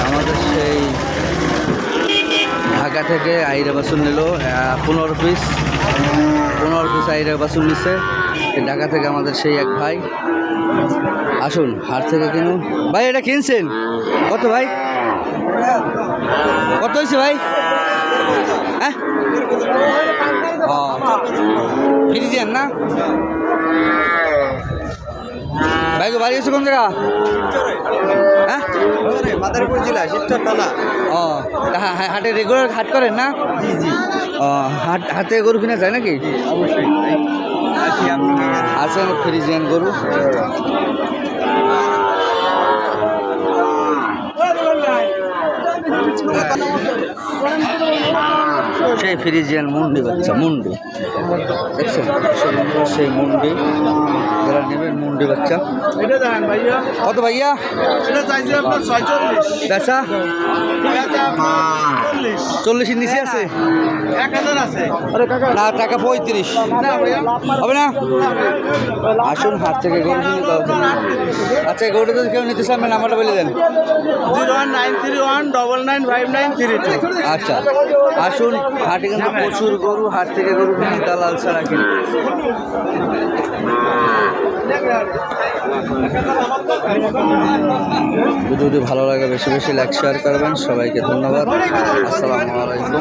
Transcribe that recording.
আমাদের সেই ঢাকা থেকে আইরা বাছুর নিল 15 পিস আইরা বাছুর নিচ্ছে। ঢাকা থেকে আমাদের সেই এক ভাই। আসুন হাট থেকে কিনুন। ভাই এটা কিনছেন কত ভাই? কত হয়েছে ভাই? হ্যাঁ ও ফ্রিজিয়ান না ভাই? গো বাড়ি এসে কোন জায়গা? হ্যাঁ মাদারীপুর জেলা শিবচর থানা। ও হাটে রেগুলার হাট করেন না? জি জি। ও হাটে গরু কিনা যায় নাকি? অবশ্যই আছে ফ্রিজিয়ান গরু। সেই ফ্রিজিয়ান মুন্ডি বাচ্চা, মুন্ডি দেখছেন? সেই মুন্ডি যারা নেবেন, মুন্ডি বাচ্চা। এটা দেন ভাইয়া। কত ভাইয়া? এটা চাইছে আপনার 46। বেচা 40-এর নিচে আছে? 1000 আছে না, টাকা 35 না ভাইয়া, হবে না? আসুন হাট থেকে গরু কিনে দাও। আচ্ছা গরুটা যদি কেউ নিতে চান নাম্বারটা বলে দেন। 01931995932। আচ্ছা আসুন হাটে কিন্তু প্রচুর গরু, হাট থেকে গরু কিনে দালাল ছাড়া কিনে। ভিডিওটি ভালো লাগে বেশি বেশি লাইক শেয়ার করবেন। সবাইকে ধন্যবাদ। আসসালামু আলাইকুম।